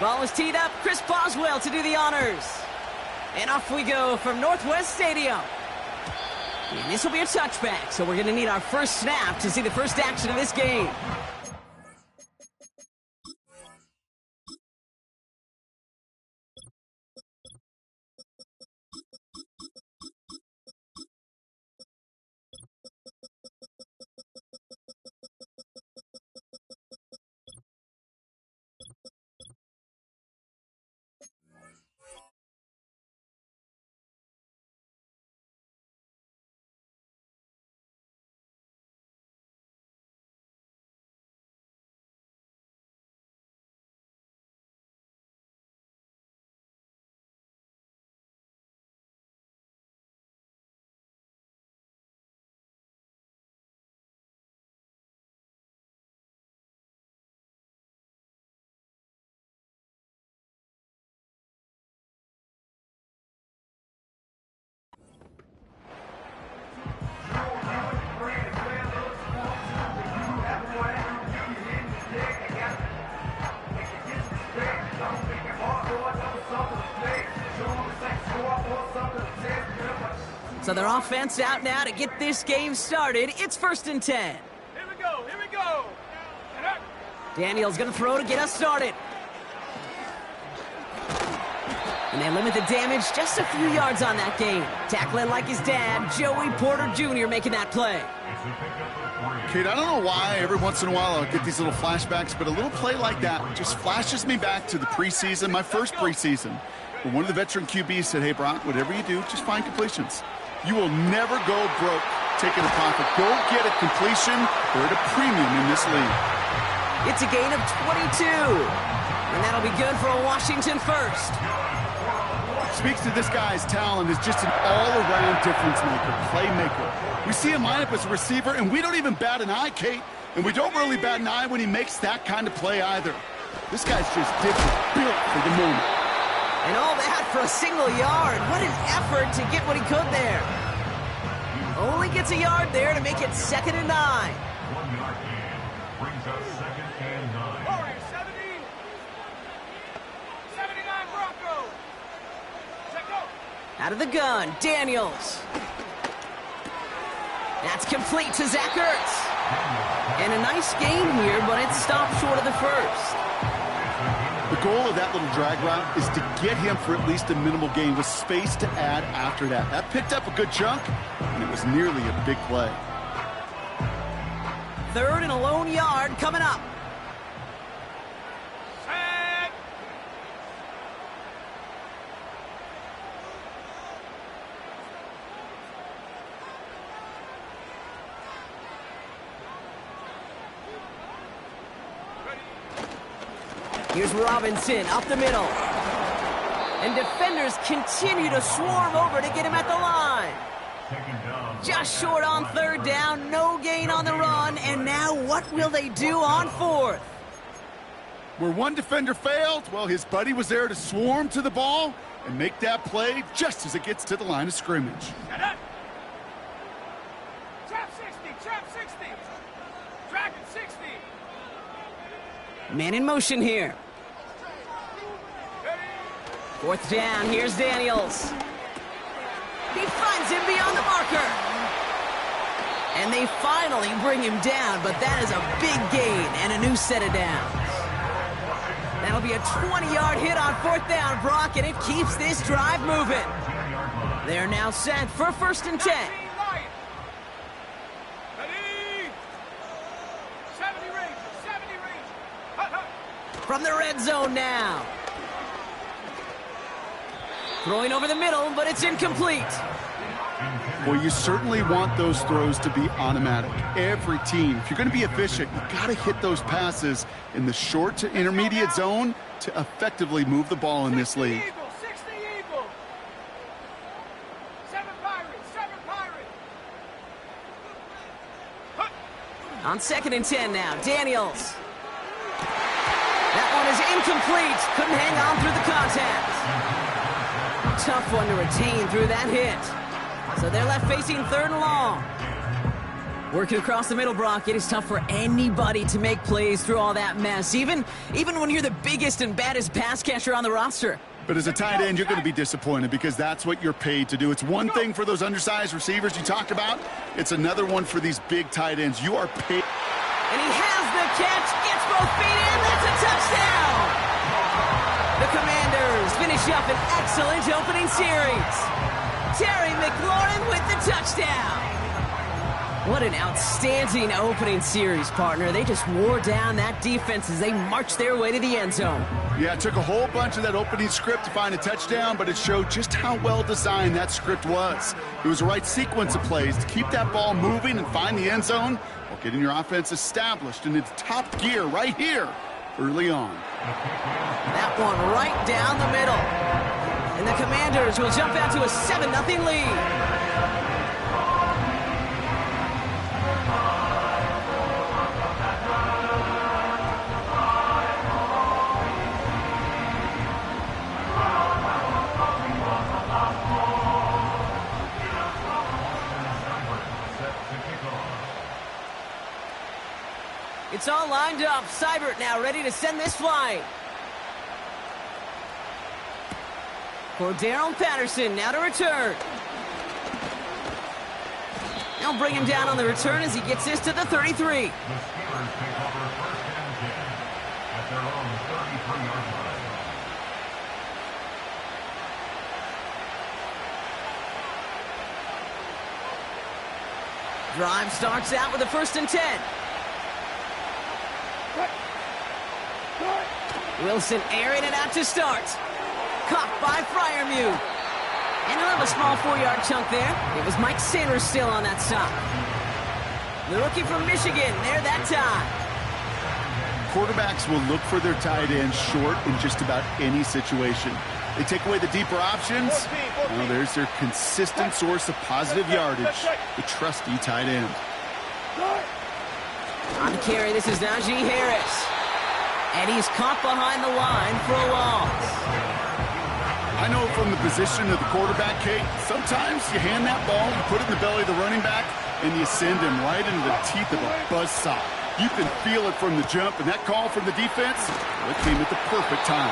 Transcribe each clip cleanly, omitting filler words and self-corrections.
Ball is teed up. Chris Boswell to do the honors. And off we go from Northwest Stadium. And this will be a touchback, so we're going to need our first snap to see the first action of this game. So their offense out now to get this game started. It's 1st and 10. Here we go, here we go. Daniel's going to throw to get us started. And they limit the damage just a few yards on that game. Tackling like his dad, Joey Porter Jr. making that play. Kate, I don't know why every once in a while I'll get these little flashbacks, but a little play like that just flashes me back to the preseason, my first preseason, where one of the veteran QBs said, hey, Brock, whatever you do, just find completions. You will never go broke taking a profit. Go get a completion. They're at a premium in this league. It's a gain of 22. And that'll be good for a Washington first. Speaks to this guy's talent as just an all-around difference maker, playmaker. We see him line up as a receiver, and we don't even bat an eye, Kate. And we don't really bat an eye when he makes that kind of play either. This guy's just different, built for the moment. And all that for a single yard. What an effort to get what he could there. Only gets a yard there to make it 2nd and 9. 1 yard gain brings us 2nd and 9. Warriors 70. 79 Broncos. Check go. Out of the gun, Daniels. That's complete to Zach Ertz. And a nice gain here, but it stopped short of the first. The goal of that little drag route is to get him for at least a minimal gain with space to add after that. That picked up a good chunk, and it was nearly a big play. 3rd and a lone yard coming up. Set. Here's Robinson up the middle. And defenders continue to swarm over to get him at the line. Just short on 3rd down, no gain on the run, and now what will they do on 4th? Where one defender failed, well, his buddy was there to swarm to the ball and make that play just as it gets to the line of scrimmage. Trap 60, trap 60. Dragon 60. Man in motion here. 4th down, here's Daniels. He finds him beyond the marker. And they finally bring him down, but that is a big gain and a new set of downs. That'll be a 20-yard hit on 4th down, Brock, and it keeps this drive moving. They're now set for 1st and 10. From the red zone now. Throwing over the middle, but it's incomplete. Well, you certainly want those throws to be automatic. Every team, if you're going to be efficient, you got to hit those passes in the short to intermediate zone to effectively move the ball in this league. 60 Eagles. 7 Pirates, 7 Pirates. On 2nd and 10 now, Daniels. That one is incomplete. Couldn't hang on through the contact. Tough one to retain through that hit. So they're left facing 3rd and long. Working across the middle, Brock, it is tough for anybody to make plays through all that mess, even when you're the biggest and baddest pass catcher on the roster. But as a tight end, you're going to be disappointed because that's what you're paid to do. It's one thing for those undersized receivers you talked about. It's another one for these big tight ends. You are paid. And he has the catch, gets both feet in, that's a touchdown! The Commanders finish up an excellent opening series. Terry McLaurin with the touchdown. What an outstanding opening series, partner. They just wore down that defense as they marched their way to the end zone. Yeah, it took a whole bunch of that opening script to find a touchdown, but it showed just how well designed that script was. It was the right sequence of plays to keep that ball moving and find the end zone while getting your offense established in its top gear right here early on. That one right down the middle. And the Commanders will jump out to a 7-0 lead. It's all lined up. Seibert now ready to send this flying. Cordarrelle Patterson now to return. They'll bring him down on the return as he gets this to the 33. The Steelers take over first and 10 at their own 33-yard line. Drive starts out with a 1st and 10. Wilson airing it out to start. Caught by Freiermuth. And he'll have a small 4-yard chunk there. It was Mike Sanders still on that stop. The rookie from Michigan there that time. Quarterbacks will look for their tight ends short in just about any situation. They take away the deeper options. Well, there's their consistent source of positive yardage, the trusty tight end. On the carry, this is Najee Harris. And he's caught behind the line for a loss. I know from the position of the quarterback, Kate, sometimes you hand that ball, you put it in the belly of the running back, and you send him right into the teeth of a buzzsaw. You can feel it from the jump, and that call from the defense, well, it came at the perfect time.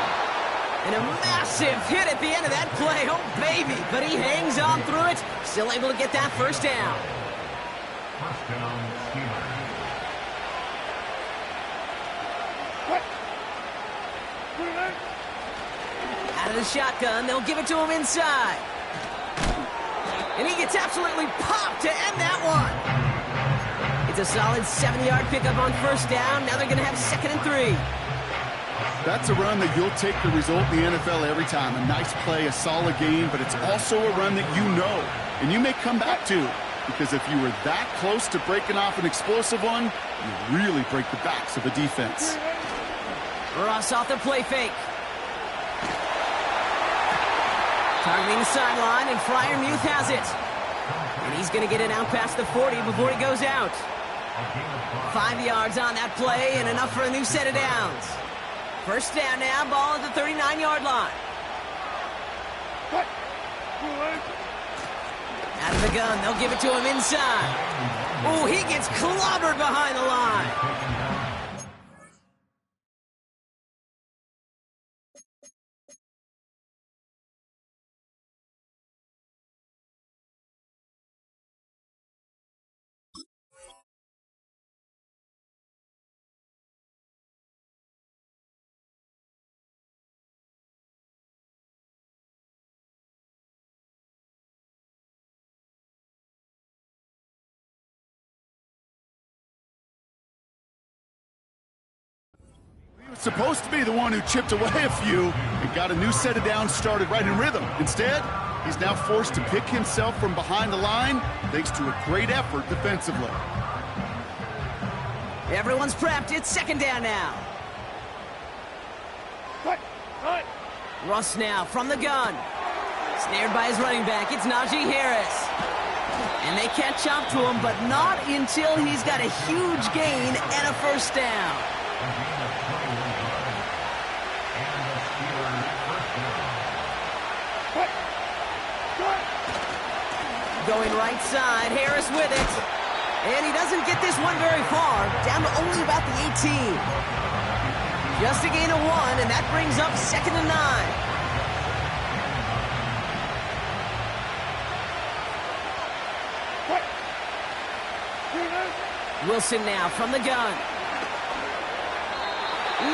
And a massive hit at the end of that play. Oh, baby. But he hangs on through it. Still able to get that 1st down. First down, Steelers. Out of the shotgun, they'll give it to him inside. And he gets absolutely popped to end that one. It's a solid 70-yard pickup on 1st down. Now they're going to have 2nd and 3. That's a run that you'll take the result in the NFL every time. A nice play, a solid game, but it's also a run that you know and you may come back to, because if you were that close to breaking off an explosive one, you really break the backs of a defense. Ross off the play fake. Targeting the sideline, and Freiermuth has it. And he's going to get it out past the 40 before he goes out. 5 yards on that play and enough for a new set of downs. 1st down now, ball at the 39-yard line. Out of the gun, they'll give it to him inside. Oh, he gets clobbered behind the line. He was supposed to be the one who chipped away a few and got a new set of downs started right in rhythm. Instead, he's now forced to pick himself from behind the line thanks to a great effort defensively. Everyone's prepped. It's 2nd down now. Russ now from the gun. Snared by his running back. It's Najee Harris. And they catch up to him, but not until he's got a huge gain and a 1st down. Going right side, Harris with it. And he doesn't get this one very far, down to only about the 18. Just a gain of 1, and that brings up 2nd and 9. Wilson now from the gun.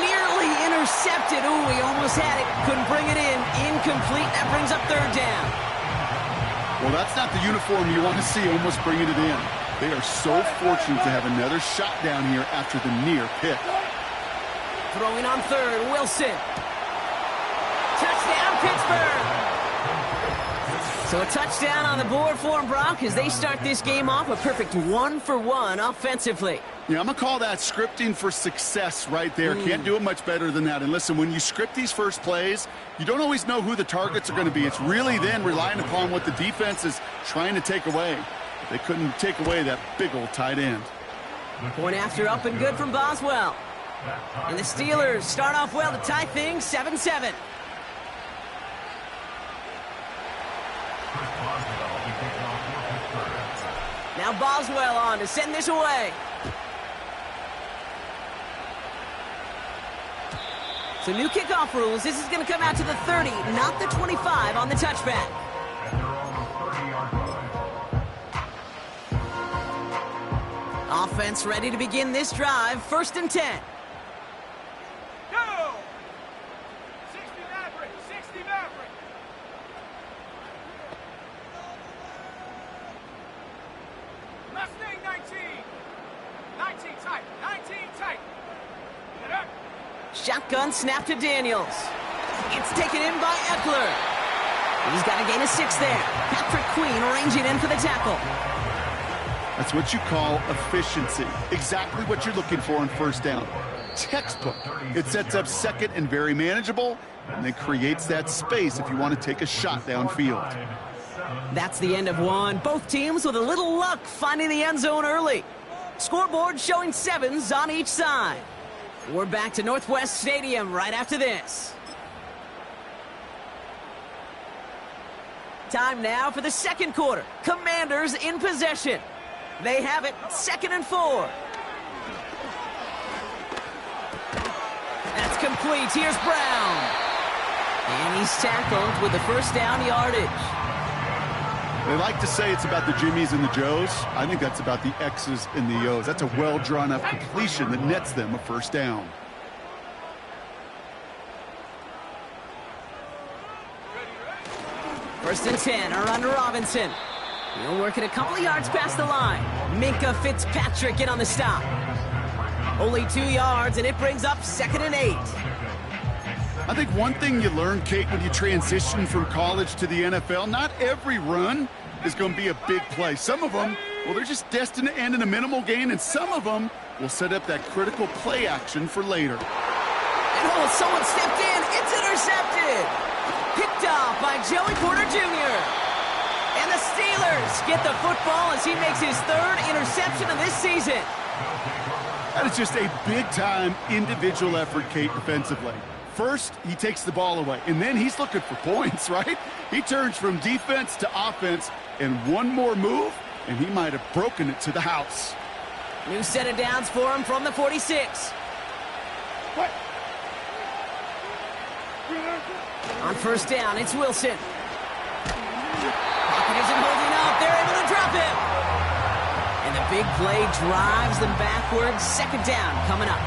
Nearly intercepted. Ooh, he almost had it. Couldn't bring it in. Incomplete. That brings up 3rd down. Well, that's not the uniform you want to see almost bringing it in. They are so fortunate to have another shot down here after the near pick. Throwing on 3rd, Wilson. Touchdown, Pittsburgh! So a touchdown on the board for them, Brock, as they start this game off a perfect 1-for-1 offensively. Yeah, I'm going to call that scripting for success right there. Can't do it much better than that. And listen, when you script these first plays, you don't always know who the targets are going to be. It's really then relying upon what the defense is trying to take away. They couldn't take away that big old tight end. Point after up and good from Boswell. And the Steelers start off well to tie things 7-7. Now Boswell on to send this away. So new kickoff rules. This is going to come out to the 30, not the 25 on the touchback. Offense ready to begin this drive. 1st and 10. Go! 60 Maverick! 60 Maverick! Mustang 19! 19 tight! 19 tight! Get up! Shotgun snap to Daniels. It's taken in by Eckler. He's got a gain of 6 there. Patrick Queen arranging in for the tackle. That's what you call efficiency. Exactly what you're looking for on 1st down. Textbook. It sets up 2nd and very manageable, and it creates that space if you want to take a shot downfield. That's the end of 1. Both teams with a little luck finding the end zone early. Scoreboard showing 7s on each side. We're back to Northwest Stadium right after this. Time now for the 2nd quarter. Commanders in possession. They have it, 2nd and 4. That's complete. Here's Brown. And he's tackled with the 1st down yardage. They like to say it's about the Jimmies and the Joes. I think that's about the X's and the O's. That's a well-drawn-up completion that nets them a 1st down. First and 10, or under Robinson. He'll work it a couple of yards past the line. Minka Fitzpatrick in on the stop. Only 2 yards, and it brings up 2nd and 8. I think one thing you learn, Kate, when you transition from college to the NFL, not every run is going to be a big play. Some of them, well, they're just destined to end in a minimal gain, and some of them will set up that critical play action for later. And oh, someone stepped in. It's intercepted. Picked off by Joey Porter Jr. And the Steelers get the football as he makes his 3rd interception of this season. That is just a big-time individual effort, Kate, defensively. First, he takes the ball away, and then he's looking for points, right? He turns from defense to offense, and one more move, and he might have broken it to the house. New set of downs for him from the 46. What? On 1st down, it's Wilson. Pocket isn't holding up. They're able to drop him. And the big play drives them backwards. 2nd down coming up.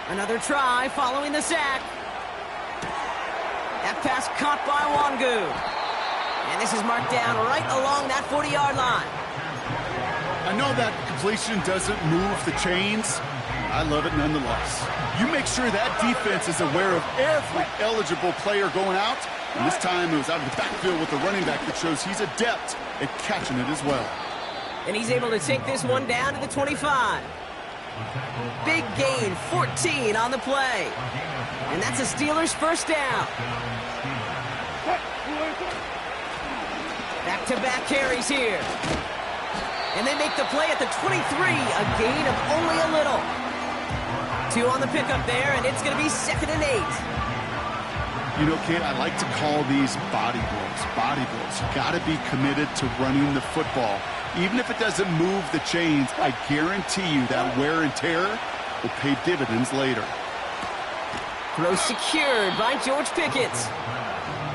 Another try following the sack. That pass caught by Wangu. And this is marked down right along that 40-yard line. I know that completion doesn't move the chains. I love it nonetheless. You make sure that defense is aware of every eligible player going out. And this time it was out of the backfield with the running back that shows he's adept at catching it as well. And he's able to take this one down to the 25. Big gain, 14 on the play. And that's a Steelers first down. Back-to-back carries here. And they make the play at the 23, a gain of only a little. 2 on the pickup there, and it's going to be 2nd and 8. You know, Kate, I like to call these body blows. Body blows. You got to be committed to running the football. Even if it doesn't move the chains, I guarantee you that wear and tear will pay dividends later. Throw secured by George Pickett.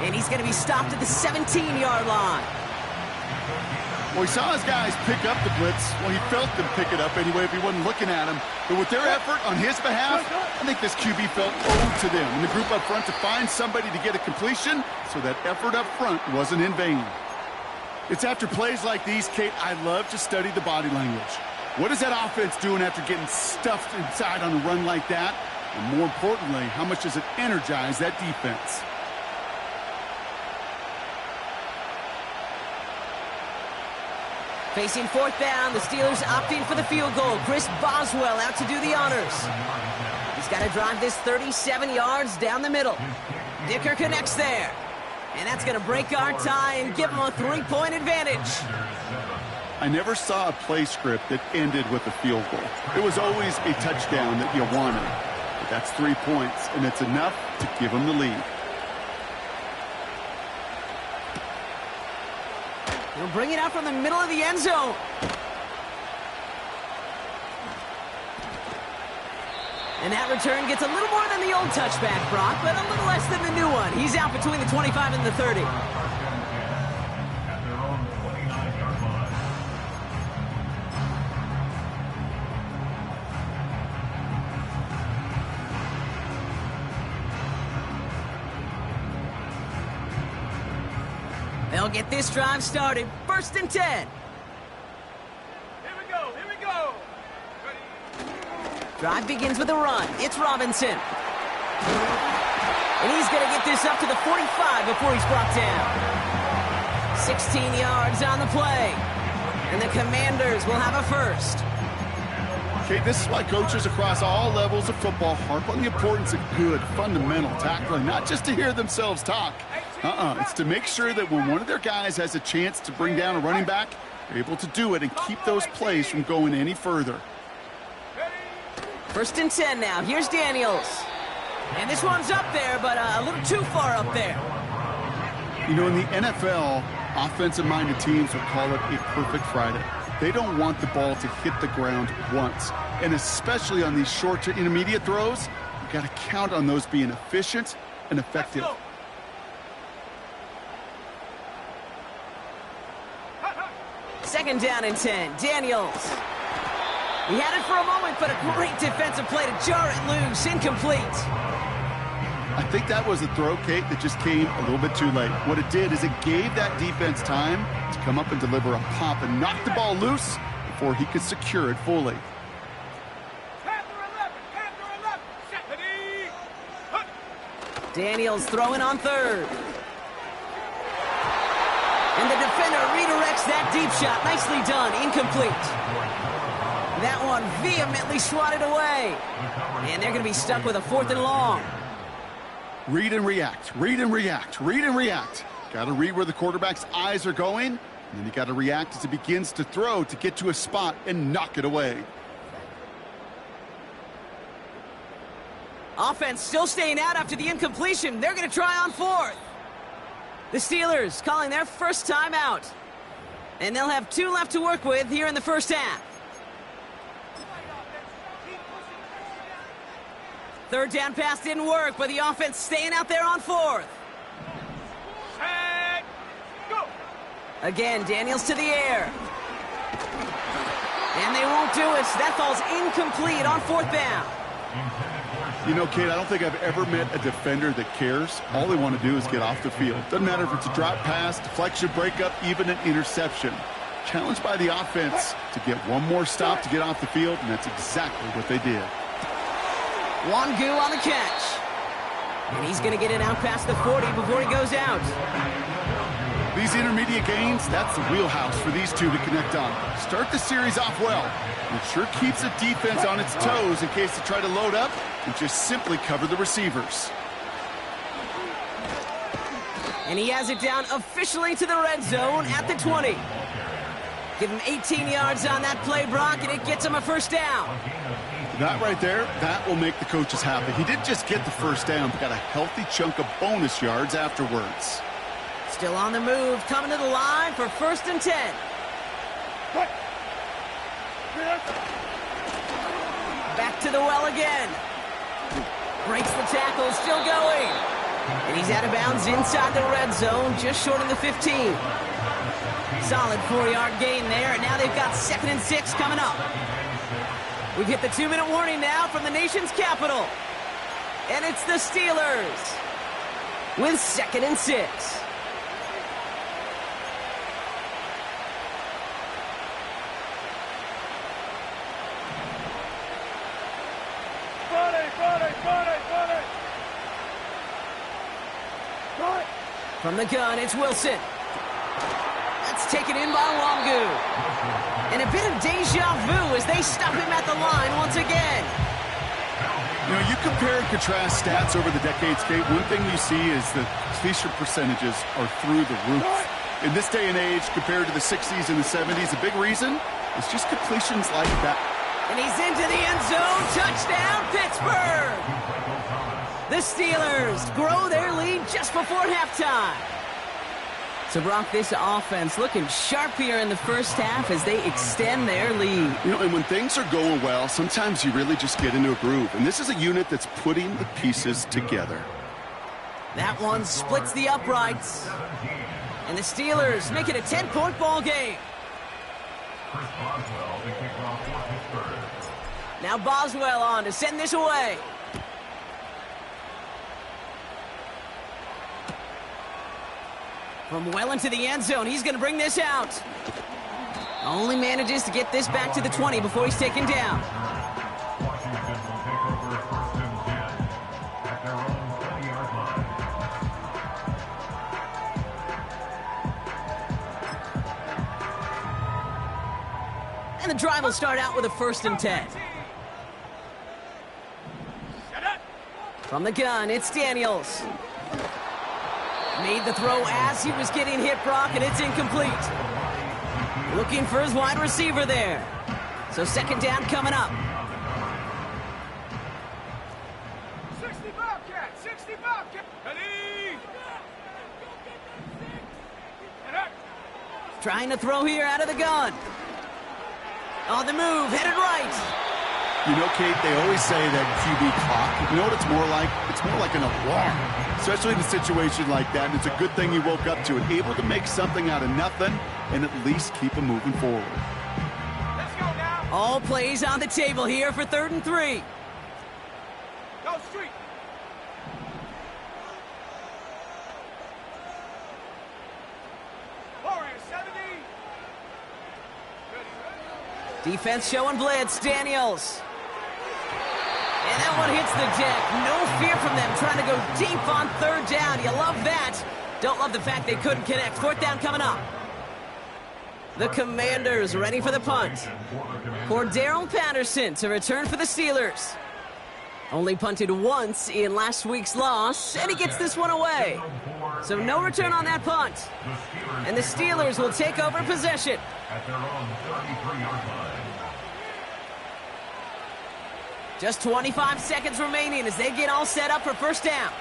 And he's going to be stopped at the 17-yard line. Well, he saw his guys pick up the blitz. Well, he felt them pick it up anyway if he wasn't looking at him. But with their effort on his behalf, I think this QB felt owed to them and the group up front to find somebody to get a completion, so that effort up front wasn't in vain. It's after plays like these, Kate, I love to study the body language. What is that offense doing after getting stuffed inside on a run like that? And more importantly, how much does it energize that defense? Facing 4th down, the Steelers opting for the field goal. Chris Boswell out to do the honors. He's got to drive this 37 yards down the middle. Dicker connects there. And that's going to break our tie and give him a 3-point advantage. I never saw a play script that ended with a field goal. It was always a touchdown that you wanted. But that's 3 points, and it's enough to give them the lead. He'll bring it out from the middle of the end zone. And that return gets a little more than the old touchback, Brock, but a little less than the new one. He's out between the 25 and the 30. At their own 29-yard line. They'll get this drive started. 1st and 10. Here we go. Here we go. Ready. Drive begins with a run. It's Robinson. And he's going to get this up to the 45 before he's brought down. 16 yards on the play. And the Commanders will have a first. Okay, this is why coaches across all levels of football harp on the importance of good, fundamental tackling, not just to hear themselves talk. It's to make sure that when one of their guys has a chance to bring down a running back, they're able to do it and keep those plays from going any further. 1st and 10 now. Here's Daniels. And this one's up there, but a little too far up there. You know, in the NFL, offensive-minded teams will call it a perfect Friday. They don't want the ball to hit the ground once. And especially on these short to intermediate throws, you've got to count on those being efficient and effective. 2nd down and 10. Daniels. He had it for a moment, but a great defensive play to jar it loose. Incomplete. I think that was a throw, Kate, that just came a little bit too late. What it did is it gave that defense time to come up and deliver a pop and knock the ball loose before he could secure it fully. Panther 11. Set. Ready. Daniels throwing on 3rd. And the defender redirects that deep shot. Nicely done. Incomplete. That one vehemently swatted away. And they're going to be stuck with a 4th and long. Read and react. Read and react. Read and react. Got to read where the quarterback's eyes are going. And then you got to react as he begins to throw to get to a spot and knock it away. Offense still staying out after the incompletion. They're going to try on 4th. The Steelers calling their first time out. And they'll have 2 left to work with here in the first half. 3rd down pass didn't work, but the offense staying out there on 4th. Set. Go. Again, Daniels to the air. And they won't do it. That falls incomplete on 4th down. You know, Kate, I don't think I've ever met a defender that cares. All they want to do is get off the field. Doesn't matter if it's a drop pass, deflection, breakup, even an interception. Challenged by the offense to get one more stop to get off the field, and that's exactly what they did. Wangu on the catch. And he's going to get it out past the 40 before he goes out. The these intermediate gains, that's the wheelhouse for these two to connect on. Start the series off well. It sure keeps the defense on its toes in case they try to load up and just simply cover the receivers. And he has it down officially to the red zone at the 20. Give him 18 yards on that play, Brock, and it gets him a first down. That right there, that will make the coaches happy. He didn't just get the first down, but got a healthy chunk of bonus yards afterwards. Still on the move, coming to the line for 1st and 10. Back to the well again. Breaks the tackle, still going. And he's out of bounds inside the red zone, just short of the 15. Solid 4-yard gain there, and now they've got 2nd and 6 coming up. We've hit the 2-minute warning now from the nation's capital. And it's the Steelers with 2nd and 6. From the gun, it's Wilson. That's taken in by Wangu. And a bit of deja vu as they stop him at the line once again. You know, you compare and contrast stats over the decades, Kate. One thing you see is the completion percentages are through the roof. In this day and age, compared to the 60s and the 70s, a big reason is just completions like that. And he's into the end zone. Touchdown, Pittsburgh! The Steelers grow their lead just before halftime. So, Brock, this offense looking sharp here in the first half as they extend their lead. You know, and when things are going well, sometimes you really just get into a groove. And this is a unit that's putting the pieces together. That one splits the uprights. And the Steelers make it a 10-point ball game. Now Boswell on to send this away. From well into the end zone, he's going to bring this out. Only manages to get this back to the 20 before he's taken down. Washington will take over 1st and 10 at their own 20-yard line. And the drive will start out with a 1st and 10. From the gun, it's Daniels. Made the throw as he was getting hit, Brock, and it's incomplete. Looking for his wide receiver there. So 2nd down coming up. 60 Bobcat, 60 Bobcat. Ready? Trying to throw here out of the gun. On the move, headed right. You know, Kate, they always say that QB clock. You know what it's more like? It's more like an alarm, especially in a situation like that. And it's a good thing you woke up to it, able to make something out of nothing and at least keep them moving forward. Let's go now. All plays on the table here for 3rd and 3. Go street. Warriors 70. Ready. Defense showing blitz, Daniels. And that one hits the deck. No fear from them trying to go deep on 3rd down. You love that. Don't love the fact they couldn't connect. 4th down coming up. The Commanders ready for the punt. Cordero Patterson to return for the Steelers. Only punted once in last week's loss, and he gets this one away. So no return on that punt. And the Steelers will take over possession. At their own 33-yard line. Just 25 seconds remaining as they get all set up for 1st down.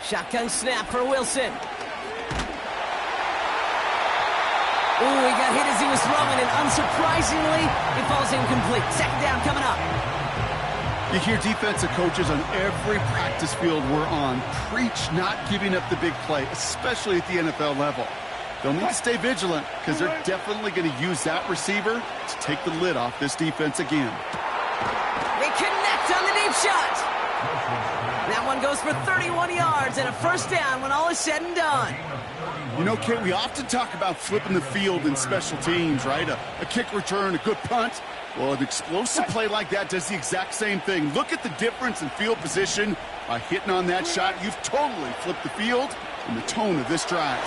Shotgun snap for Wilson. Ooh, he got hit as he was throwing, and unsurprisingly, it falls incomplete. 2nd down coming up. You hear defensive coaches on every practice field we're on preach not giving up the big play, especially at the NFL level. They'll need to stay vigilant because they're definitely going to use that receiver to take the lid off this defense again. They connect on the deep shot. That one goes for 31 yards and a 1st down when all is said and done. You know, Kate, we often talk about flipping the field in special teams, right? A kick return, a good punt. Well, an explosive play like that does the exact same thing. Look at the difference in field position By hitting on that shot, you've totally flipped the field and the tone of this drive.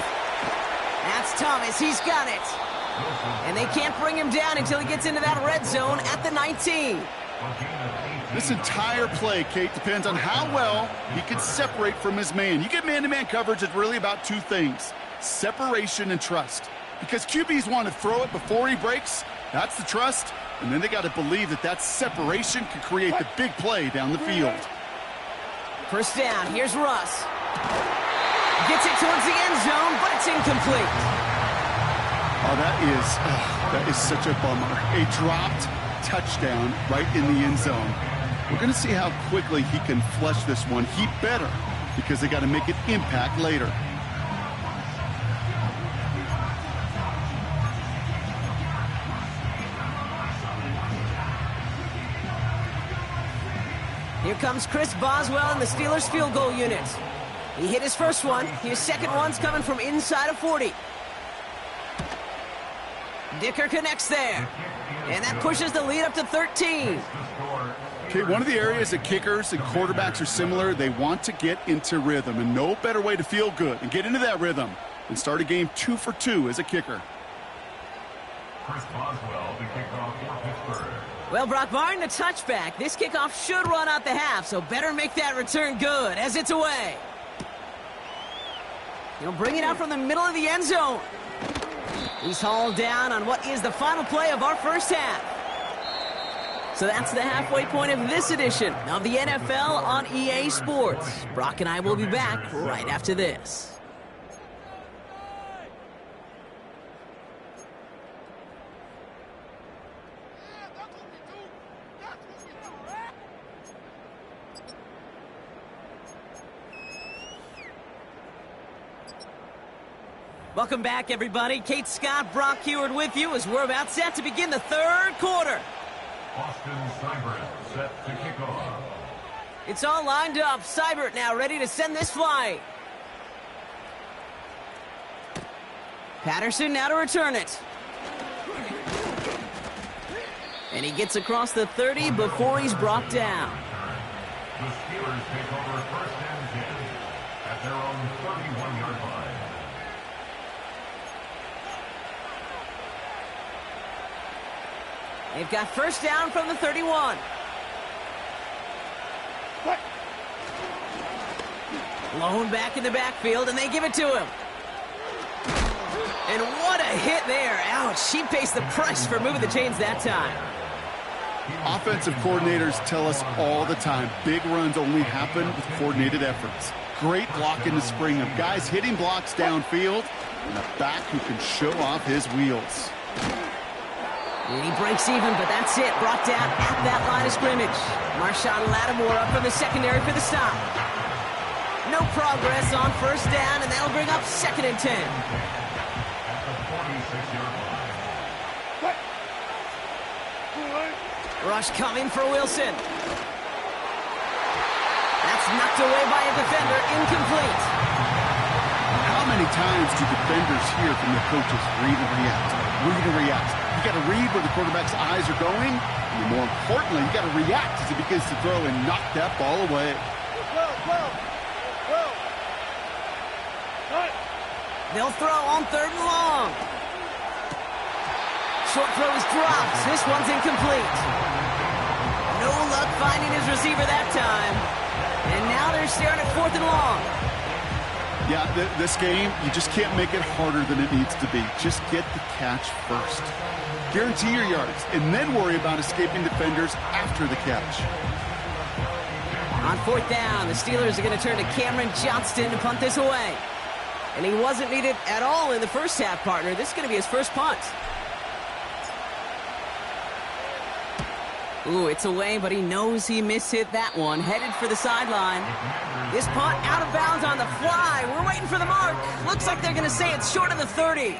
That's Thomas. He's got it. And they can't bring him down until he gets into that red zone at the 19. This entire play, Kate, depends on how well he can separate from his man. You get man-to-man coverage, it's really about two things: separation and trust. Because QBs want to throw it before he breaks. That's the trust. And then they got to believe that that separation can create the big play down the field. First down. Here's Russ. Gets it towards the end zone, but it's incomplete. Oh, that is such a bummer. A dropped touchdown right in the end zone. We're going to see how quickly he can flush this one. He better, because they got to make an impact later. Here comes Chris Boswell in the Steelers field goal unit. He hit his first one. His second one's coming from inside of 40. Dicker connects there. And that pushes the lead up to 13. Okay, one of the areas that kickers and quarterbacks are similar, they want to get into rhythm. And no better way to feel good and get into that rhythm than start a game 2 for 2 as a kicker. Chris Boswell, the kickoff for Pittsburgh. Well, Brock, barring the touchback, this kickoff should run out the half, so better make that return good as it's away. He'll bring it out from the middle of the end zone. He's hauled down on what is the final play of our first half. So that's the halfway point of this edition of the NFL on EA Sports. Brock and I will be back right after this. Welcome back, everybody. Kate Scott, Brock Heward with you as we're about set to begin the third quarter. Austin Seibert set to kick off. It's all lined up. Seibert now ready to send this flying. Patterson now to return it. And he gets across the 30 before he's brought down. The Steelers take over first and 10 at their own 31-yard line. They've got first down from the 31. Lone back in the backfield, and they give it to him. And what a hit there. Ouch, he pays the price for moving the chains that time. Offensive coordinators tell us all the time, big runs only happen with coordinated efforts. Great block in the spring of guys hitting blocks downfield, and a back who can show off his wheels. And he breaks even, but that's it. Brought down at that line of scrimmage. Marshawn Lattimore up from the secondary for the stop. No progress on first down, and that'll bring up second and 10. At the 46-yard line. Rush coming for Wilson. That's knocked away by a defender, incomplete. How many times do defenders hear from the coaches, read and react, read and react? You got to read where the quarterback's eyes are going, and more importantly, you got to react as he begins to throw and knock that ball away. They'll throw on third and long. Short throw is dropped. This one's incomplete. No luck finding his receiver that time. And now they're staring at fourth and long. Yeah, this game, you just can't make it harder than it needs to be. Just get the catch first. Guarantee your yards, and then worry about escaping defenders after the catch. On fourth down, the Steelers are going to turn to Cameron Johnston to punt this away. And he wasn't needed at all in the first half, partner. This is going to be his first punt. Ooh, it's away, but he knows he mishit that one. Headed for the sideline. This punt out of bounds on the fly. We're waiting for the mark. Looks like they're going to say it's short of the 30.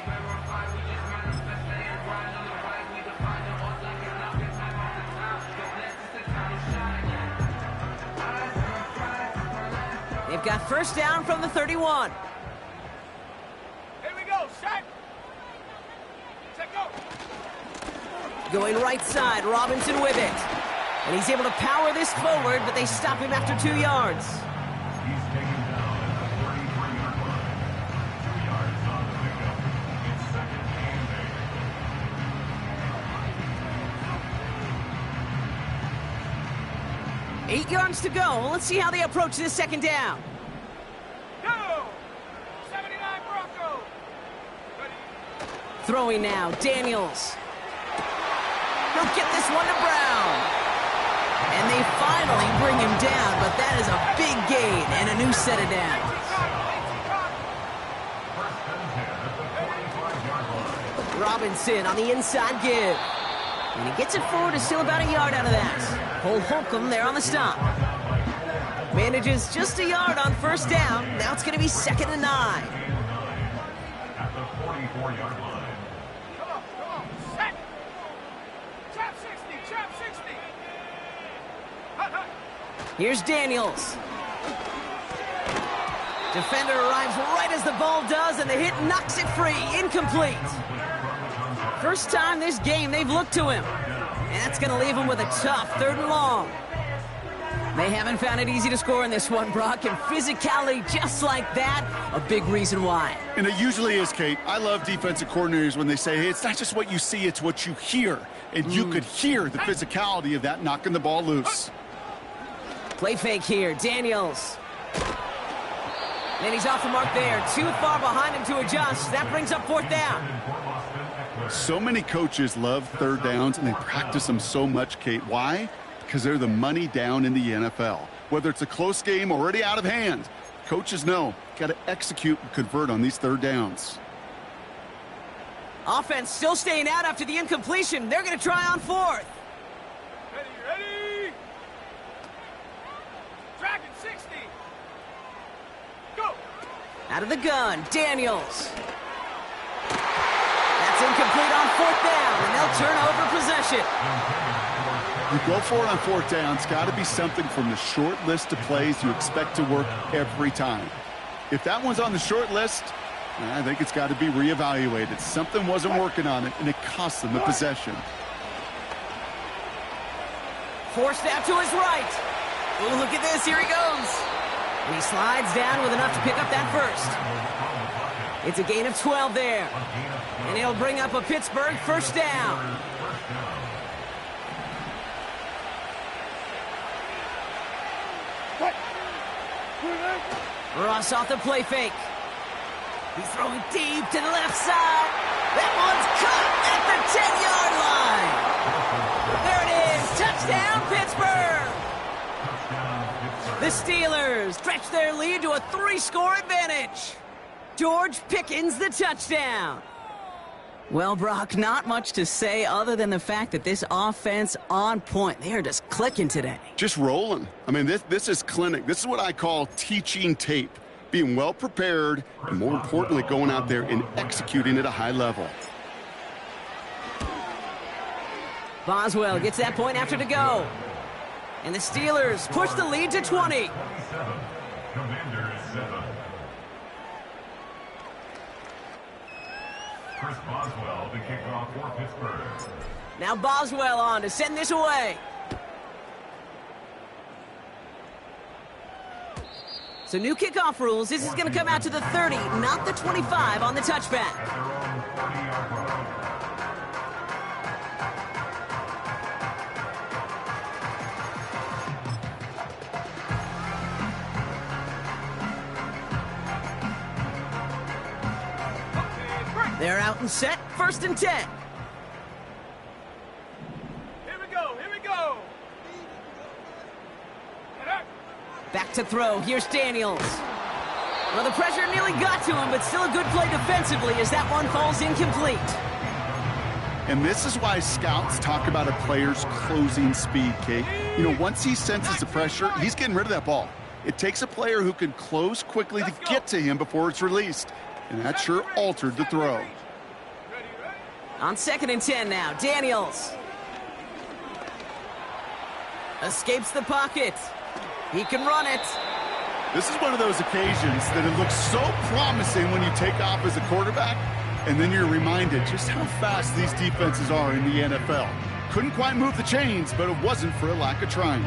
They've got first down from the 31. Here we go, set. Set, go. Going right side, Robinson with it. And he's able to power this forward, but they stop him after 2 yards. 8 yards to go. Let's see how they approach this second down. Go! 79 Broncos. Ready? Throwing now, Daniels. He'll get this one to Brown. And they finally bring him down, but that is a big gain and a new set of downs. Robinson on the inside give. And he gets it forward to still about a yard out of that. Cole Holcomb there on the stop. Manages just a yard on first down. Now it's going to be 2nd and 9. At the 44-yard line. Come on, set. Trap 60, trap 60. Hut, hut. Here's Daniels. Defender arrives right as the ball does, and the hit knocks it free. Incomplete. First time this game they've looked to him. And that's going to leave him with a tough 3rd and long. They haven't found it easy to score in this one, Brock, and physicality just like that, a big reason why. And it usually is, Kate. I love defensive coordinators when they say, hey, it's not just what you see, it's what you hear. And you could hear the physicality of that knocking the ball loose. Play fake here, Daniels. And he's off the mark there. Too far behind him to adjust. That brings up 4th down. So many coaches love 3rd downs, and they practice them so much, Kate. Why? Because they're the money down in the NFL. Whether it's a close game already out of hand, coaches know got to execute and convert on these 3rd downs. Offense still staying out after the incompletion. They're going to try on 4th. Ready? Dragon 60. Go! Out of the gun, Daniels. That's incomplete on 4th down, and they'll turn over possession. You go for it on 4th down. It's got to be something from the short list of plays you expect to work every time. If that one's on the short list, I think it's got to be reevaluated. Something wasn't working on it, and it cost them the possession. Forced out to his right. Oh, look at this. Here he goes. And he slides down with enough to pick up that first. It's a gain of 12 there. And he'll bring up a Pittsburgh 1st down. Ross off the play fake. He's throwing deep to the left side. That one's caught at the 10-yard line. There it is. Touchdown, Pittsburgh. The Steelers stretch their lead to a 3-score advantage. George Pickens the touchdown. Well, Brock, not much to say other than the fact that this offense on point. They are just clicking today. Just rolling. I mean, this is clinic. This is what I call teaching tape. Being well prepared, and more importantly, going out there and executing at a high level. Boswell gets that point after to go. And the Steelers push the lead to 20. Comanders 7. Chris Boswell to kick off for Pittsburgh. Now Boswell on to send this away. So new kickoff rules. This is going to come out to the 30, not the 25 on the touchback. At their own 30-yard line. They're out and set. 1st and 10. Here we go. Back to throw. Here's Daniels. Well, the pressure nearly got to him, but still a good play defensively as that one falls incomplete. And this is why scouts talk about a player's closing speed, Kate. You know, once he senses the pressure, he's getting rid of that ball. It takes a player who can close quickly to get to him before it's released. And that sure altered the throw. On 2nd and 10 now, Daniels. Escapes the pocket. He can run it. This is one of those occasions that it looks so promising when you take off as a quarterback, and then you're reminded just how fast these defenses are in the NFL. Couldn't quite move the chains, but it wasn't for a lack of trying.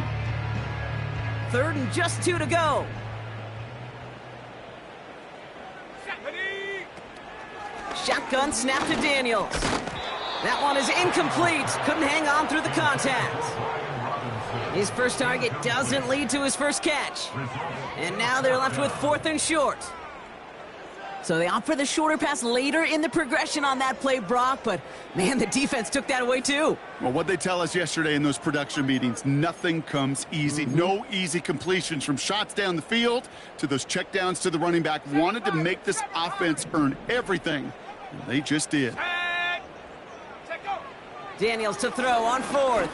3rd and just 2 to go. Shotgun snap to Daniels. That one is incomplete. Couldn't hang on through the contact. His first target doesn't lead to his first catch. And now they're left with 4th and short. So they opt for the shorter pass later in the progression on that play, Brock, but man, the defense took that away too. Well, what they tell us yesterday in those production meetings, nothing comes easy. No easy completions from shots down the field to those checkdowns to the running back. Wanted to make this offense earn everything. And they just did. Daniels to throw on 4th.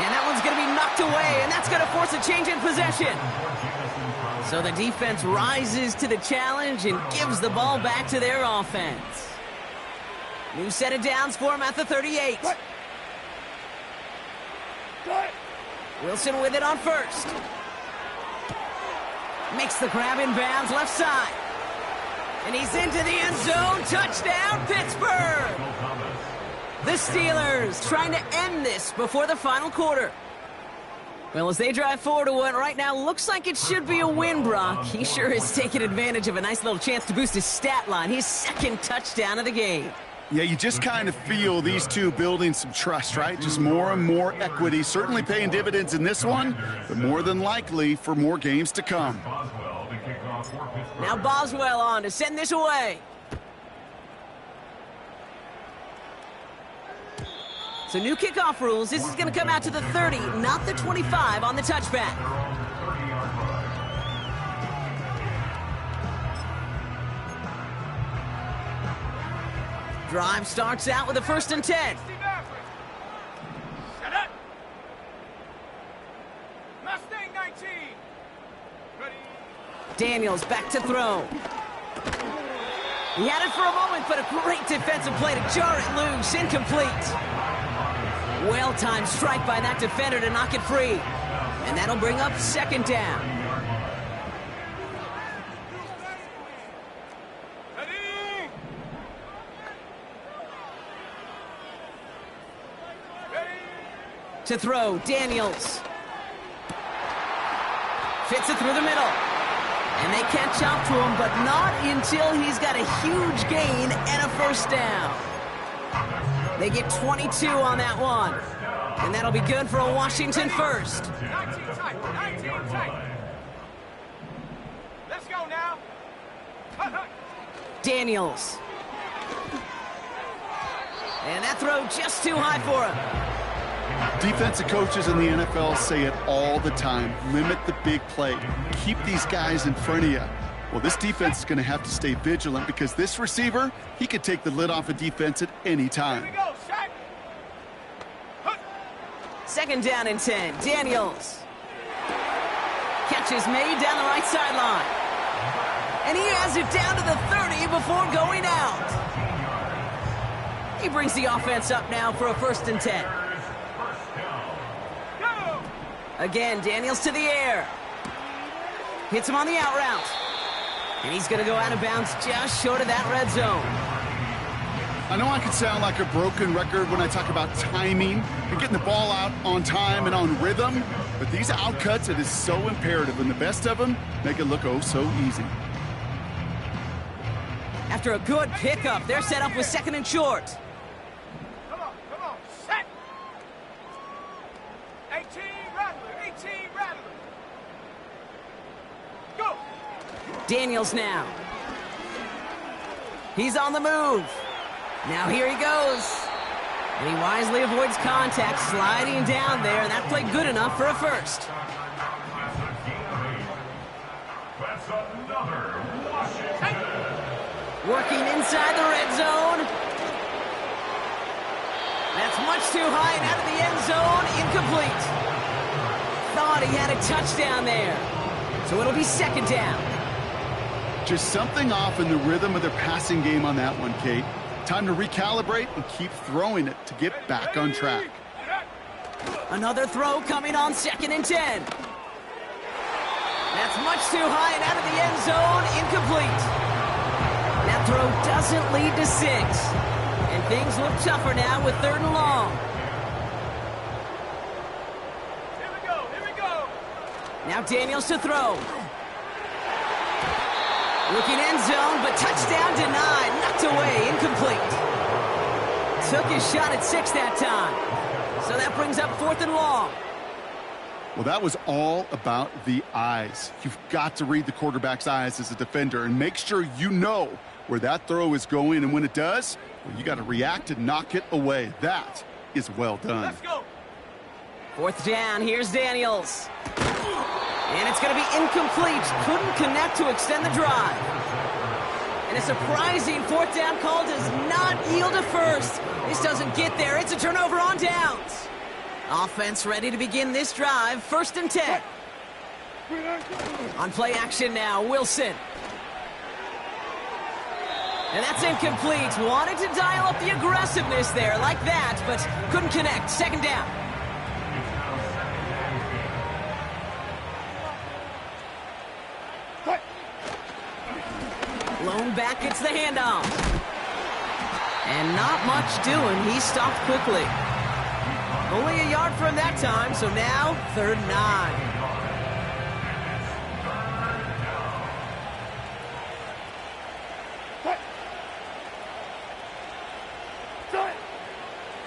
And that one's going to be knocked away, and that's going to force a change in possession. So the defense rises to the challenge and gives the ball back to their offense. New set of downs for him at the 38. Wilson with it on 1st. Makes the grab in bounds left side. And he's into the end zone. Touchdown, Pittsburgh! The Steelers trying to end this before the final quarter. Well, as they drive forward to what right now looks like it should be a win, Brock. He sure is taking advantage of a nice little chance to boost his stat line. His 2nd touchdown of the game. Yeah, you just kind of feel these two building some trust, right? Just more and more equity. Certainly paying dividends in this one, but more than likely for more games to come. Now Boswell on to send this away. So new kickoff rules. This is going to come out to the 30, not the 25 on the touchback. Drive starts out with a 1st and 10. Daniels back to throw. He had it for a moment, but a great defensive play to jar it loose. Incomplete. Well-timed strike by that defender to knock it free. And that'll bring up 2nd down. To throw, Daniels. Fits it through the middle. And they catch up to him, but not until he's got a huge gain and a 1st down. They get 22 on that one. And that'll be good for a Washington 1st. 19 tight. Let's go now. Daniels. And that throw just too high for him. Defensive coaches in the NFL say it all the time. Limit the big play. Keep these guys in front of you. Well, this defense is going to have to stay vigilant because this receiver, he could take the lid off a defense at any time. Here we go, Shaq. 2nd down and 10. Daniels. Catch is made down the right sideline. And he has it down to the 30 before going out. He brings the offense up now for a 1st and 10. Again, Daniels to the air. Hits him on the out route. And he's going to go out of bounds just short of that red zone. I know I can sound like a broken record when I talk about timing and getting the ball out on time and on rhythm, but these outcuts, it is so imperative, and the best of them make it look oh so easy. After a good pickup, they're set up with 2nd and short. Come on, set. 18 Rattler. Go. Daniels now. He's on the move. Now here he goes. And he wisely avoids contact, sliding down there, and that played good enough for a 1st. That's another Washington. Working inside the red zone. That's much too high and out of the end zone. Incomplete. Thought he had a touchdown there. So it'll be 2nd down. Just something off in the rhythm of their passing game on that one, Kate. Time to recalibrate and keep throwing it to get back on track. Another throw coming on 2nd and 10. That's much too high and out of the end zone. Incomplete. That throw doesn't lead to 6. And things look tougher now with 3rd and long. Here we go. Now Daniels to throw. Looking end zone, but touchdown denied. Knocked away, incomplete. Took his shot at 6 that time. So that brings up 4th and long. Well, that was all about the eyes. You've got to read the quarterback's eyes as a defender and make sure you know where that throw is going. And when it does, well, you got to react and knock it away. That is well done. Let's go. 4th down, here's Daniels. And it's going to be incomplete. Couldn't connect to extend the drive. And a surprising 4th down call does not yield a first. This doesn't get there. It's a turnover on downs. Offense ready to begin this drive. 1st and 10. On play action now, Wilson. And that's incomplete. Wanted to dial up the aggressiveness there like that, but couldn't connect. 2nd down. Lone back gets the handoff. And not much doing. He stopped quickly. Only a yard from that time, so now 3rd and 9.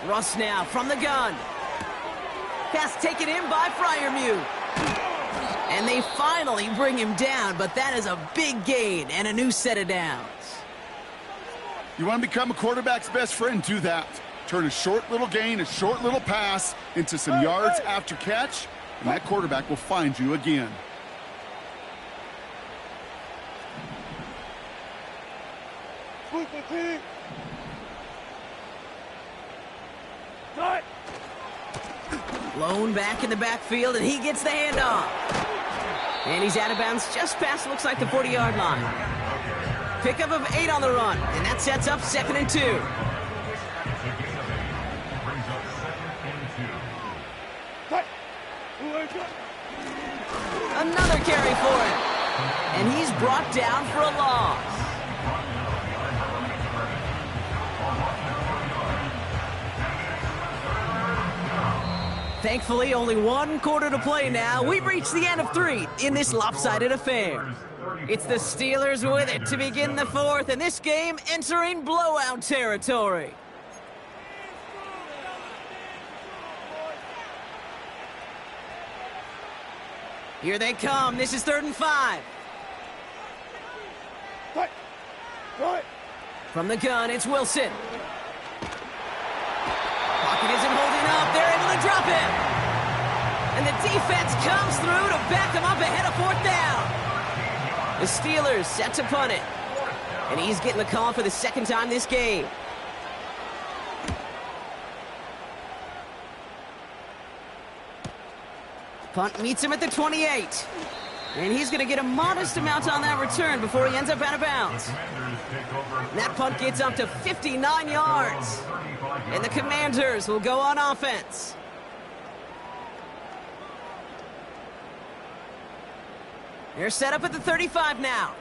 Russ now from the gun. Pass taken in by Fryermuth. And they finally bring him down, but that is a big gain and a new set of downs. You want to become a quarterback's best friend? Do that. Turn a short little gain, a short little pass into some yards after catch, and that quarterback will find you again. Lone back in the backfield, and he gets the handoff. And he's out of bounds just past, looks like, the 40-yard line. Pickup of 8 on the run, and that sets up 2nd and 2. Another carry for him. And he's brought down for a loss. Thankfully, only 1 quarter to play now. We've reached the end of 3 in this lopsided affair. It's the Steelers with it to begin the 4th, and this game entering blowout territory. Here they come. This is 3rd and 5. From the gun, it's Wilson. Pocket isn't holding up. They're able to drop it. And the defense comes through to back them up ahead of 4th down. The Steelers set to punt it. And he's getting the call for the 2nd time this game. Punt meets him at the 28. And he's going to get a modest amount on that return before he ends up out of bounds. And that punt gets up to 59 yards. And the Commanders will go on offense. They're set up at the 35 now.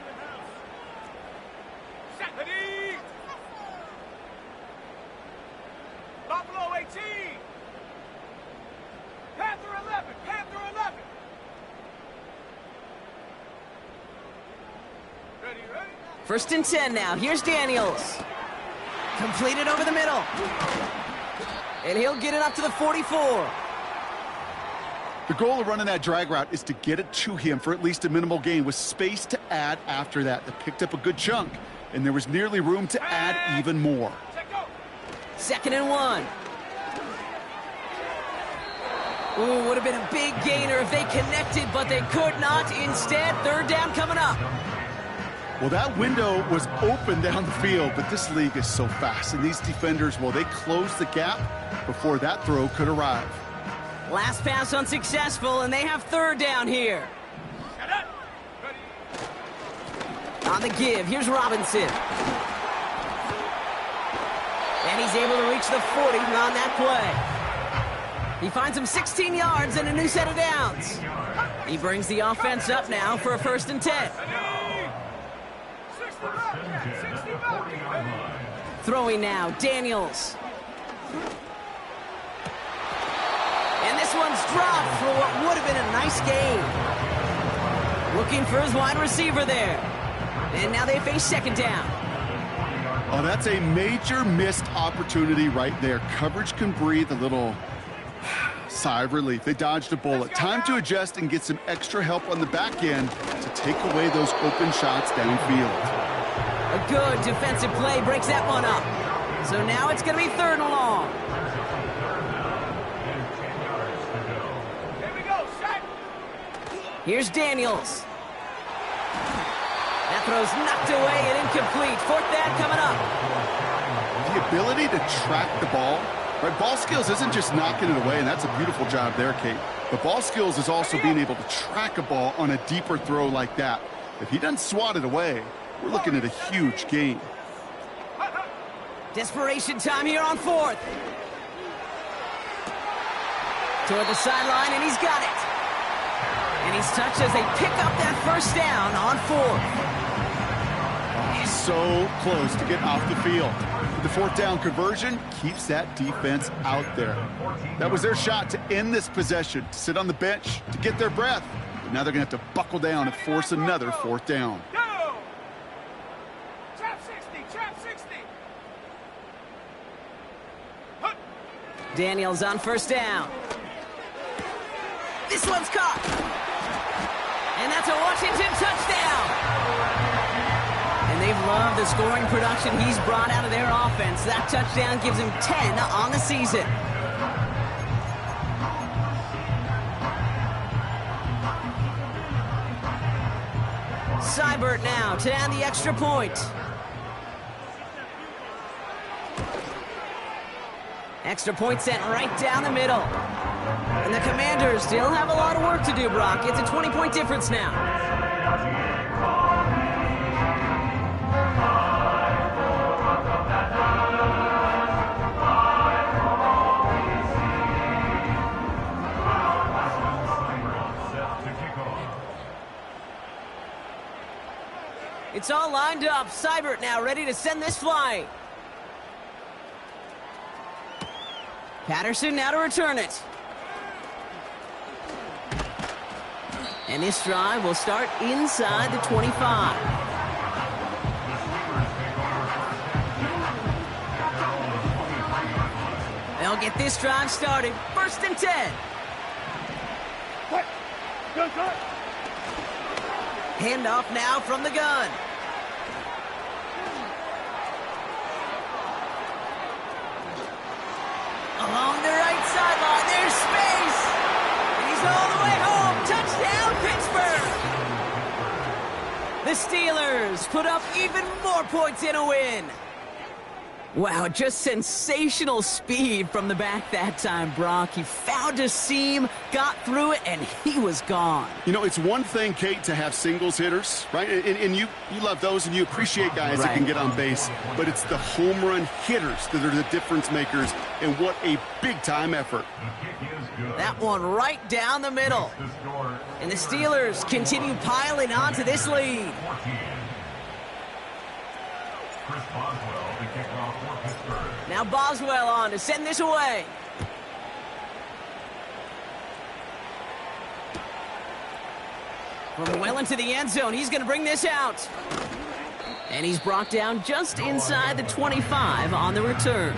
Stephanie! Buffalo 18! Panther 11! Panther 11! Ready? 1st and 10 now. Here's Daniels. Completed over the middle. And he'll get it up to the 44. The goal of running that drag route is to get it to him for at least a minimal gain with space to add after that. They picked up a good chunk, and there was nearly room to add even more. 2nd and 1. Ooh, would have been a big gainer if they connected, but they could not. Instead, 3rd down coming up. Well, that window was open down the field, but this league is so fast, and these defenders, well, they closed the gap before that throw could arrive. Last pass unsuccessful, and they have 3rd down here. On the give, here's Robinson. And he's able to reach the 40 on that play. He finds him 16 yards and a new set of downs. He brings the offense up now for a 1st and 10. Throwing now, Daniels. And this one's dropped for what would have been a nice gain. Looking for his wide receiver there. And now they face 2nd down. Oh, that's a major missed opportunity right there. Coverage can breathe a little Sigh of relief. They dodged a bullet. Time to adjust and get some extra help on the back end to take away those open shots downfield. A good defensive play breaks that one up. So now it's going to be 3rd and long. Here we go, set. Here's Daniels. That throw's knocked away and incomplete. 4th down coming up. The ability to track the ball, right? Ball skills isn't just knocking it away, and that's a beautiful job there, Kate. But ball skills is also being able to track a ball on a deeper throw like that. If he doesn't swat it away, we're looking at a huge gain. Desperation time here on 4th. Toward the sideline, and he's got it. And he's touched as they pick up that 1st down on 4th. So close to get off the field. The 4th down conversion keeps that defense out there. That was their shot to end this possession, to sit on the bench, to get their breath. But now they're going to have to buckle down and force another 4th down. Go! Trap 60, trap 60. Hut. Daniels on 1st down. This one's caught. And that's a Washington touchdown. And they've loved the scoring production he's brought out of their offense. That touchdown gives him 10 on the season. Seibert now to add the extra point. Extra point sent right down the middle. And the Commanders still have a lot of work to do, Brock. It's a 20-point difference now. It's all lined up. Seibert now ready to send this flying. Patterson now to return it. And this drive will start inside the 25. They'll get this drive started. 1st and 10. What? Good, good. Handoff now from the gun. Along the right sideline, there's space. And he's all the way home. Touchdown, Pittsburgh. The Steelers put up even more points in a win. Wow, just sensational speed from the back that time, Brock. He found a seam, got through it, and he was gone. You know, it's one thing, Kate, to have singles hitters, right? And you love those, and you appreciate guys that can get on base. But it's the home run hitters that are the difference makers, and what a big-time effort. That one right down the middle. And the Steelers continue piling onto this lead. Now Boswell on to send this away. From well into the end zone, he's going to bring this out. And he's brought down just inside the 25 on the return.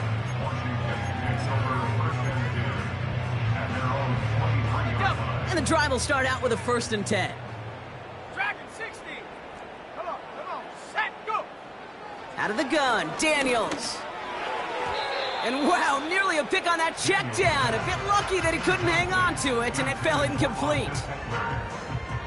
And the drive will start out with a 1st and 10. Dragon 60. Come on, set, go. Out of the gun, Daniels. And wow, nearly a pick on that check down. A bit lucky that he couldn't hang on to it, and it fell incomplete.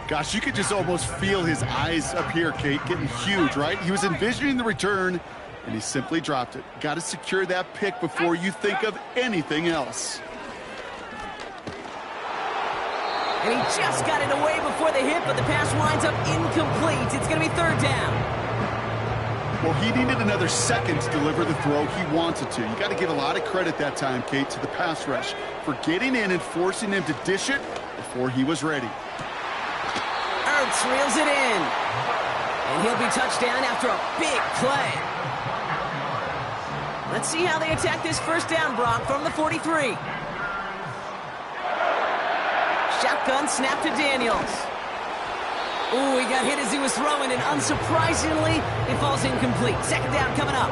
Gosh, you could just almost feel his eyes up here, Kate, getting huge, right? He was envisioning the return, and he simply dropped it. Got to secure that pick before you think of anything else. And he just got it away before the hit, but the pass winds up incomplete. It's going to be 3rd down. Well, he needed another second to deliver the throw he wanted to. You got to give a lot of credit that time, Kate, to the pass rush for getting in and forcing him to dish it before he was ready. Ertz reels it in. And he'll be touched down after a big play. Let's see how they attack this 1st down, Brock, from the 43. Shotgun snap to Daniels. Ooh, he got hit as he was throwing, and unsurprisingly, it falls incomplete. 2nd down coming up.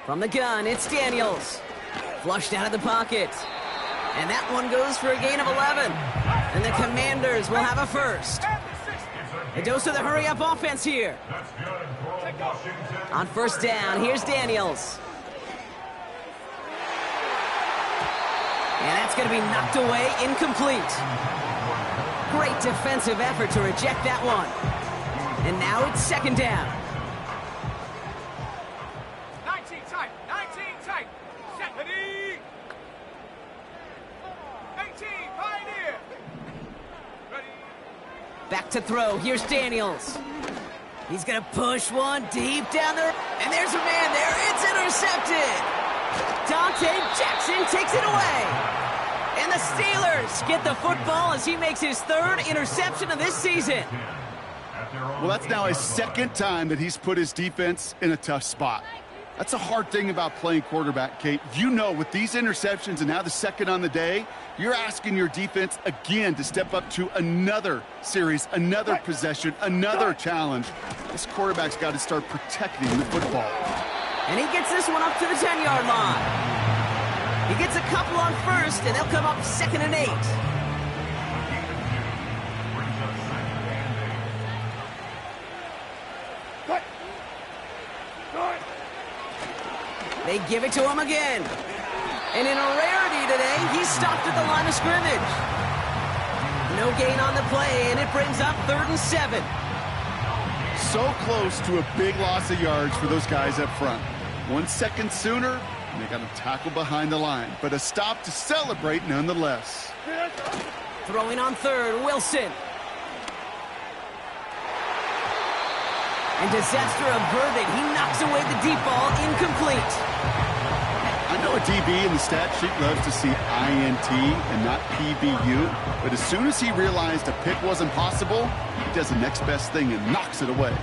From the gun, it's Daniels. Flushed out of the pocket. And that one goes for a gain of 11. And the Commanders will have a first. A dose of the hurry-up offense here. On first down, here's Daniels. And that's going to be knocked away, incomplete. Great defensive effort to reject that one. And now it's second down. 19 tight, 19 tight. Set, ready. 18, pioneer. Ready. Back to throw, here's Daniels. He's going to push one deep down there. And there's a man there, it's intercepted. Dante Jackson takes it away. And the Steelers get the football as he makes his third interception of this season. Well, that's now his second time that he's put his defense in a tough spot. That's a hard thing about playing quarterback, Kate. You know, with these interceptions and now the second on the day, you're asking your defense again to step up to another series, another possession, another challenge. This quarterback's got to start protecting the football. And he gets this one up to the 10-yard line. He gets a couple on first, and they'll come up 2nd and 8. They give it to him again. And in a rarity today, he's stopped at the line of scrimmage. No gain on the play, and it brings up 3rd and 7. So close to a big loss of yards for those guys up front. 1 second sooner, and they got a tackle behind the line. But a stop to celebrate nonetheless. Throwing on 3rd, Wilson. And disaster averted. He knocks away the deep ball, incomplete. I know a DB in the stat sheet loves to see INT and not PBU, but as soon as he realized a pick wasn't possible, he does the next best thing and knocks it away.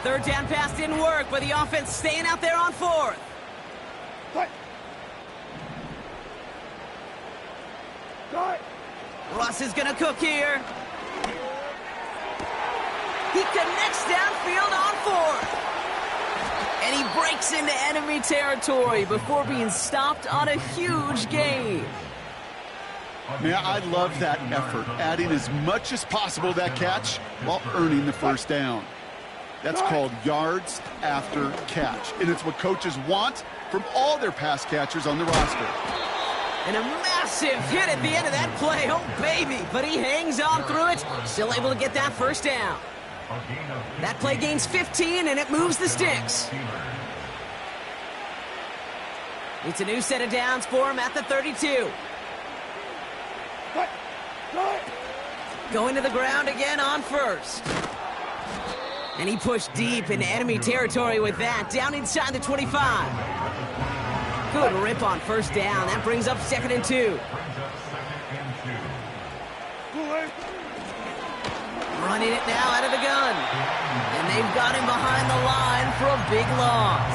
Third down pass didn't work, but the offense staying out there on 4th. Russ is going to cook here. He connects downfield on 4th. And he breaks into enemy territory before being stopped on a huge gain. Man, I love that effort, adding as much as possible to that catch while earning the first down. That's called yards after catch, and it's what coaches want from all their pass catchers on the roster. And a massive hit at the end of that play. Oh, baby. But he hangs on through it. Still able to get that first down. That play gains 15, and it moves the sticks. It's a new set of downs for him at the 32. Going to the ground again on 1st. And he pushed deep into enemy territory with that. Down inside the 25. Good rip on first down. That brings up 2nd and 2. Running it now out of the gun. And they've got him behind the line for a big loss.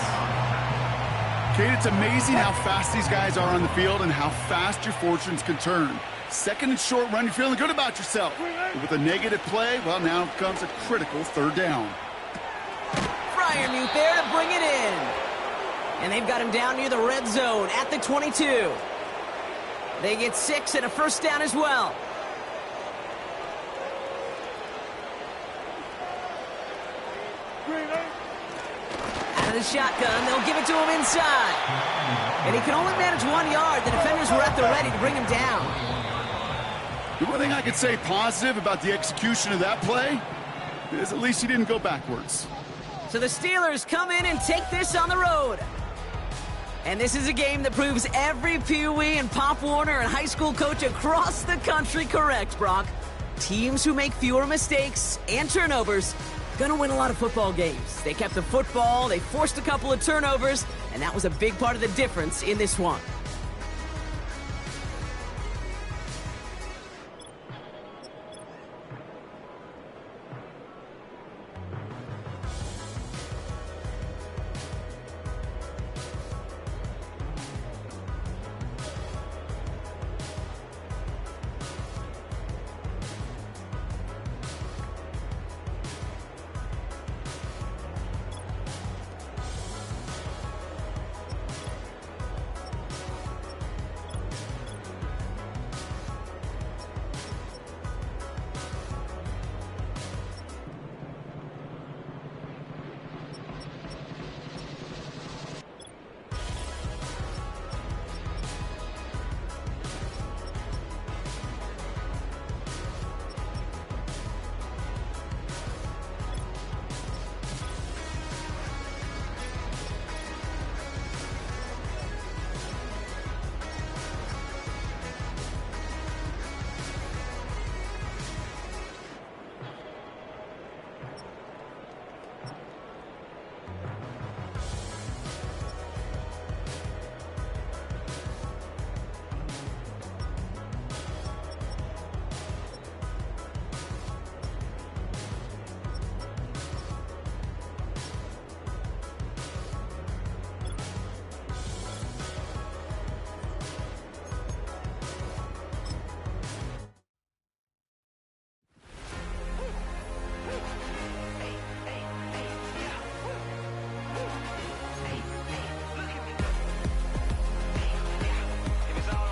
Kate, it's amazing how fast these guys are on the field and how fast your fortunes can turn. 2nd and short run, you're feeling good about yourself. But with a negative play, well, now comes a critical 3rd down. Fryermuth there to bring it in. And they've got him down near the red zone at the 22. They get 6 and a first down as well. Out of the shotgun, they'll give it to him inside. And he can only manage 1 yard. The defenders were at the ready to bring him down. The one thing I could say positive about the execution of that play is at least he didn't go backwards. So the Steelers come in and take this on the road. And this is a game that proves every Pee Wee and Pop Warner and high school coach across the country correct, Brock. Teams who make fewer mistakes and turnovers gonna win a lot of football games. They kept the football, they forced a couple of turnovers, and that was a big part of the difference in this one.